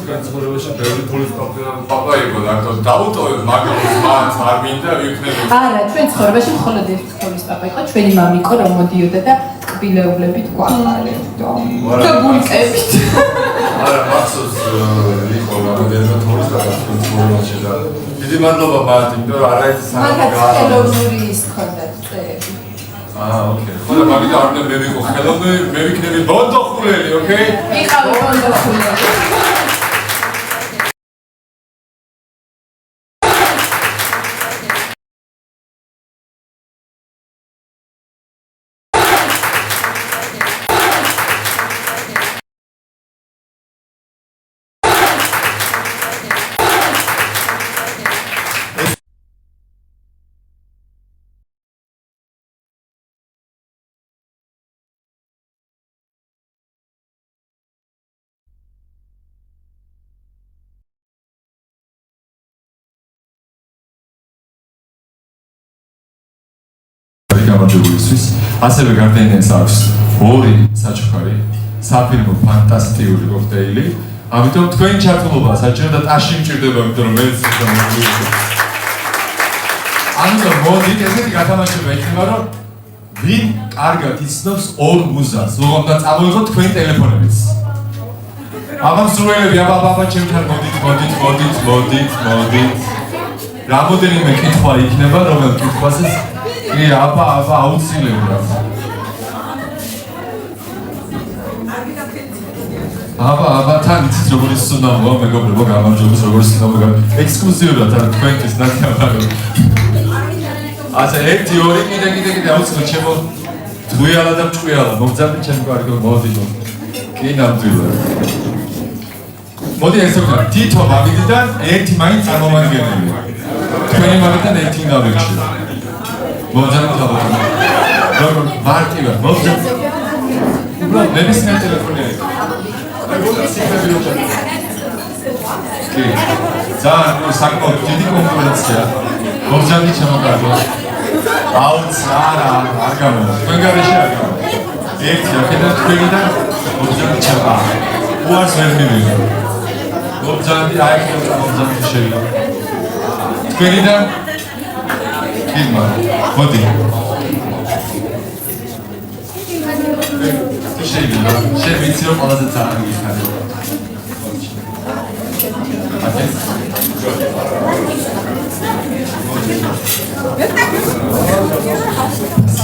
თქვენ ცხოვრებაში ბევრი თოვლის პაპა იყო და დაუტოვებ მაგალითს მათ არ მინდა ვიქნები. არა, ჩვენ ცხოვრებაში მხოლოდ ერთი თოვლის პაპა იყო, ჩვენი მამიკო რომ მოდიოდა და კბილეულებით გვაყარებდა. და ბულკებით. არა, მახსოვს იყო რამდენიმე თოვლის პაპა თქვენ ცხოვრებაში და დიდი მადლობა მათ, იმიტომ რომ არაერთი საღამო მაგათ ხელოვნური ის ქონდათ წერები. ოკეი. ხოდა მაგით არ უნდა მე ვიყო ხელოვნური, მე ვიქნები ბონდოხულელი, ოკეი? ვიყავი ბონდოხულელი. გამარჯვებულისთვის, ასევე გარდენიას აქვს ორი საჩუქარი, საფილმო ფანტასტიკური კოქტეილი. ამიტომ თქვენი ჩართულობა საჭირო და ტაში მჭირდება, იმიტომ რომ მეც შემოგვიყვება. ამიტომ მოდით ესეთი გათამაშება იქნება, რომ ვინ კარგად იცნობს ორ მუზას, უღონდა წამოიღოთ თქვენი ტელეფონებიც. აბა ჩემთან მოდით. რამოდენიმე კითხვა იქნება, რომელ კითხვასაც აბა აუცილებლად. აბა თან იცით როგორ ისუნავოა მეგობრებო, გამარჯვებას როგორ ისუნავოა ექსკლუზიურად არ თქვენთვის ნათქვამი. ასე 1 2 კიდე აუცილებლად ჩემო თუიალა და მჭყვიალა მოგძაბნი ჩემი კარგი მოდი. კი ნამდვილად. მოდი ესე ვთქვა, თითო მაგიდიდან ერთი მაინც წარმომადგენელია. თქვენი მაგიდან ერთი გავირჩიო. მოძებნოთ. როგორ მარტივად მოგზაურობ უბრალოდ ნებისმიერ ტელეფონი არის კი ძალიან საკმაოდ დიდი კონკურენცია მოგზაური შემოგარგოს აუც არა არ გამოვა თქვენ გარეშე არ გამოვა ერთი ახედა თქვენიდან მოგზაური ჩაბა უარს ვერ მივიღო მოგზაური აიხედა მოგზაური შეიძლება თქვენიდან კიდმა მოდი შეიძლება ვიცი რომ ყველაზე ძალიან გიხარ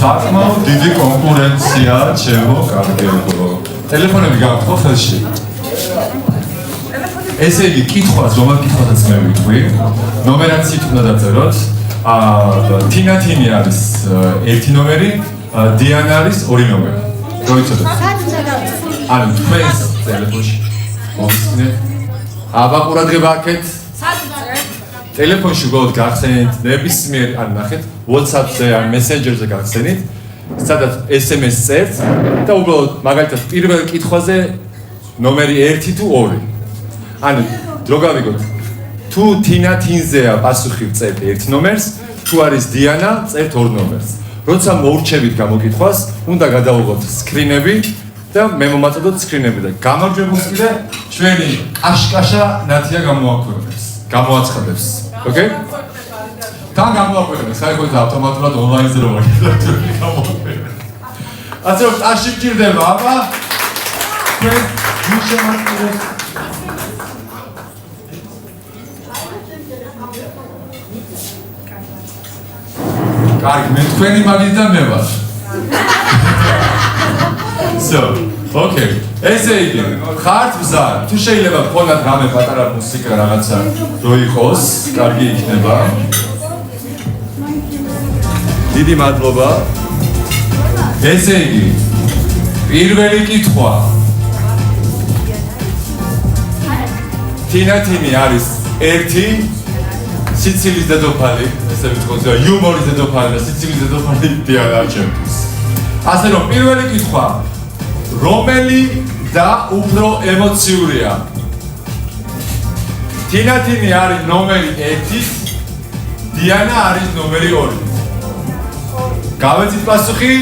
საკმაოდ დიდი კონკურენცია ჩემო კარგებო ტელეფონები გაქვთ ხელში ესე იგი კითხვას რომელ კითხვასაც მე ვიტყვი ნომერაციით უნდა დაწეროთ თინათინი არის ერთი ნომერი დიანა არის ორი ნომერი როიცოდეთ ანუ თქვენს ტელეფონში მომხსნეთ აბა ყურადღება აქეთ ტელეფონში უბრალოდ გახსენით ნებისმიერ ან ნახეთ WhatsApp-ზე ან Messenger-ზე გახსენით სადაც SMS წერთ და უბრალოდ მაგალითად პირველ კითხვაზე ნომერი 1 თუ 2 ანუ რო გავიგოთ თუ თინათინზეა პასუხი წერთ 1 ნომერს თუ არის დიანა წერთ 2 ნომერს როცა მოურჩებით გამოკითხვას უნდა გადავიღოთ სკრინები და მე მომაწოდოთ სკრინები და გამარჯვებულს კიდე ჩვენი კაშკაშა ნათია გამოაცხადებს ოკეი თან გამოაკვირდეთ საერთოდ ავტომატურად ონლაინზე რომ გამოაკვირდეთ ასე რომ ტაში გჭირდება აბა ჩვენ ვიშემატკივრეთ კარგი მე თქვენი მაგიდან მე ვარ ოკეი ესე იგი ხართ მზარ თუ შეიძლება გქონდათ რამე პატარა მუსიკა რაღაცა რო იყოს კარგი იქნება დიდი მადლობა ესე იგი პირველი კითხვა თინათინი არის ერთი სიცილის დედოფალი ესე ვიტყოდე იუმორის დედოფალი და სიცილის დედოფალი დიანა ჩემთვის ასე რომ პირველი კითხვა რომელი და უფრო ემოციურია თინათინი არის ნომერი 1 დიანა არის ნომერი 2 გავეცით პასუხი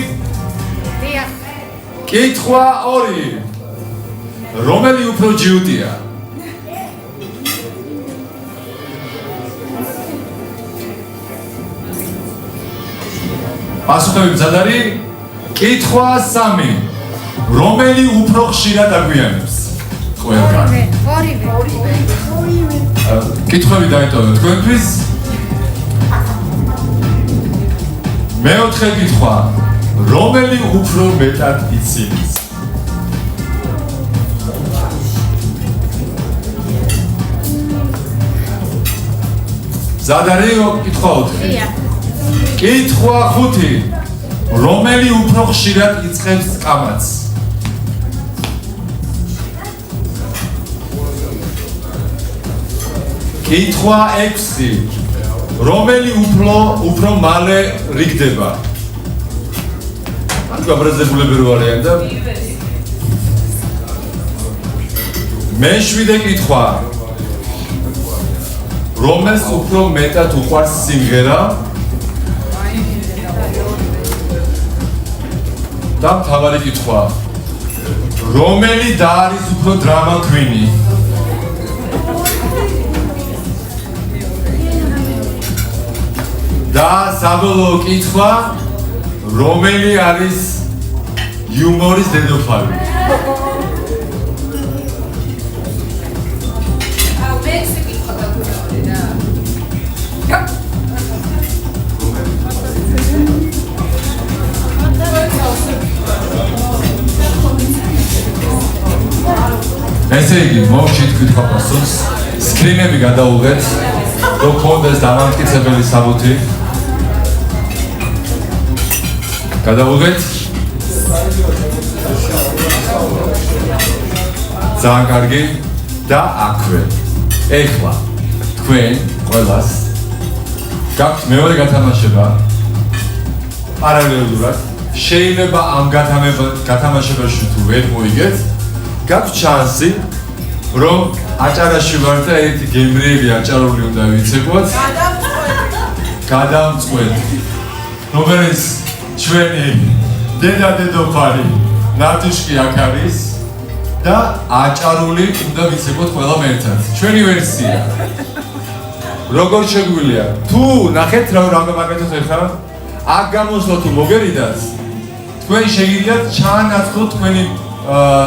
კითხვა 2 რომელი უფრო ჯიუტია პასუხები მზად არის კითხვა 3 რომელი უფრო ხშირად აგვიანებს ყველგან ორივე კითხვები დაიტოვეთ თქვენთვის მეოთხე კითხვა რომელი უფრო მეტად იცის მზად არის კითხვა 4 კითხვა 5 რომელი უფრო ხშირად იწყებს კამათს კითხვა 6 რომელი უფრო მალე რიგდება ან გაბრაზებულები რო არიან და მეშვიდე კითხვა რომელს უფრო მეტად უყვარს სიმღერა და მთავარი კითხვა რომელი და არის უფრო დრამა კვინი და საბოლოო კითხვა რომელი არის იუმორის დედოფალი ესე იგი მოვჭით კითხვა პასუხს სკრინები გადაუღეთ რომ გქონდეს დამამტკიცებელი საბუთი გადაუღეთ ძალიან კარგი და აქვე ეხლა თქვენ ყველას გაქვთ მეორე გათამაშება პარალელურად შეიძლება ამ გათამაშებაში თუ ვერ მოიგეთ, გაქვთ შანსი, რომ აჭარაში ვარ და ერთი გემრიელი აჭარული უნდა ვიცეკვოთ. გადამწყვეტ. რომელიც ჩვენი დედა-დედოფალი ნატუშკი აქ არის და აჭარული უნდა ვიცეკვოთ ყველამ ერთად. ჩვენი ვერსია. როგორ შეგვიძლია? თუ ნახეთ რა მაგათაც ეხლა აქ გამოსვლა თუ მოგერიდათ, თქვენ შეგიძლიათ ჩაანაცვლოთ თქვენი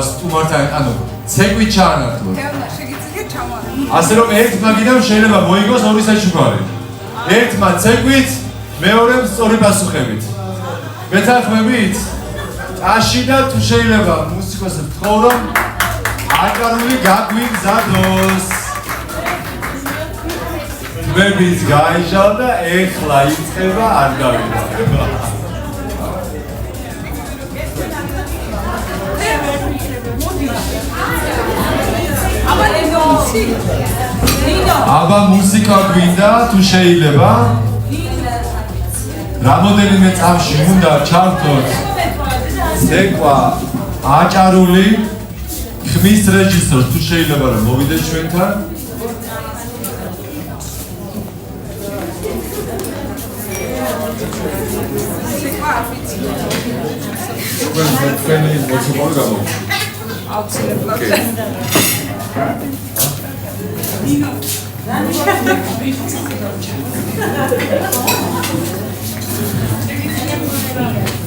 სტუმართან, ანუ ცეკვით ჩაანაცვლოთ. ასე რომ ერთ მაგიდან შეიძლება მოიგოს ორი საჩუქარი. ერთმა ცეკვით, მეორემ სწორი პასუხებით. მეთანხმებით? ტაში და თუ შეიძლება მუსიკოსებს ვთხოვ, რომ აჭარული გაგვიგზადოს. მებიც გაიჟალ და ეხლა იწყება არ გავიწყება. აბა მუსიკა გვინდა თუ შეიძლება? რამოდენიმე წამში უნდა ჩავთოთ ცეკვა აჭარული ხმის რეჟისორს თუ შეიძლება რომ მოვიდეს ჩვენთან. თქვენი მოცემული გამოვიდა. აუცილებლად.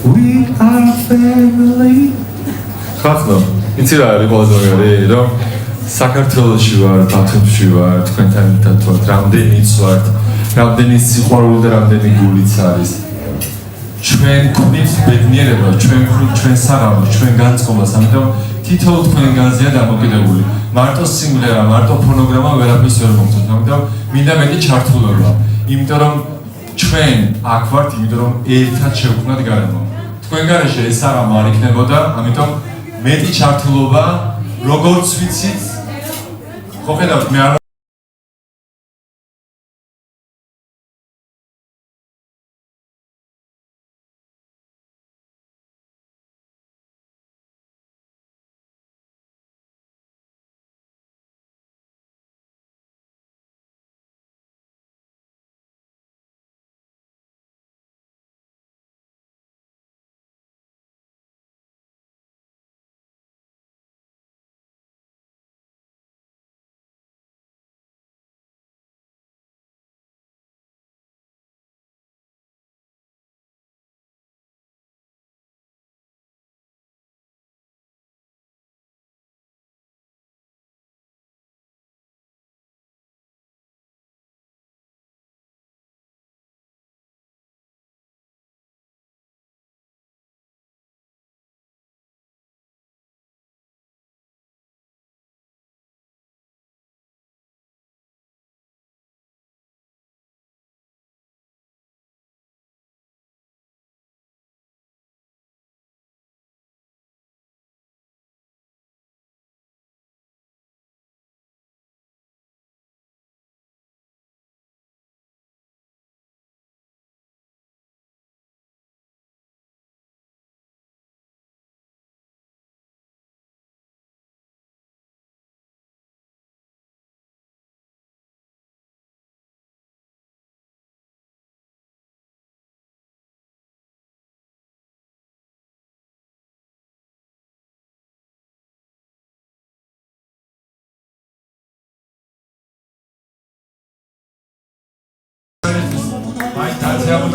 We are family. ხახნო, იცი რა არის ყველაზე მაგარი, რომ საქართველოში ვარ, ბათუმში ვარ, თქვენთან ერთად ვარ, რამდენიც ვარ, რამდენი სიყვარული და რამდენი გულიც არის. ჩვენ გვქონით ბედნიერება, ჩვენ საღამოს, ჩვენ განწყობას, ამიტომ თითოეულ თქვენგანზეა დამოკიდებული. მარტო სიმღერა, მარტო ფონოგრამა ვერაფერს ვერ მოგწონთ, ამიტომ მინდა მეტი ჩართულობა. იმიტომ რომ ჩვენ აქ ვართ, იმიტომ რომ ერთად შევქმნათ გარემო. თქვენ გარეშე ეს საღამო არ იქნებოდა, ამიტომ მეტი ჩართულობა, როგორც ვიცით, ხო ხედავთ, მე არ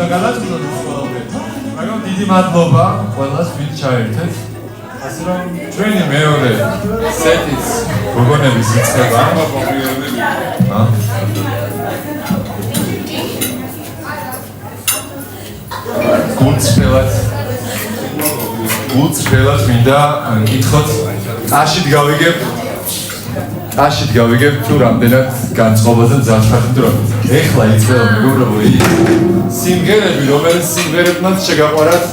და გადაწყვეტოთ ყველაფერი. მაგრამ დიდი მადლობა ყველას ვინ ჩაერთეთ. ასე რომ ჩვენი მეორე სეტიც გოგონების იწყება. გულწრფელად მინდა კითხოთ, ტაშით გავიგებ თუ რამდენად განწყობაზე ძალშფართ დრო. ეხლა იწყება მეგობრებო, სიმღერები, რომელიც სიმღერებმაც შეგაყვარათ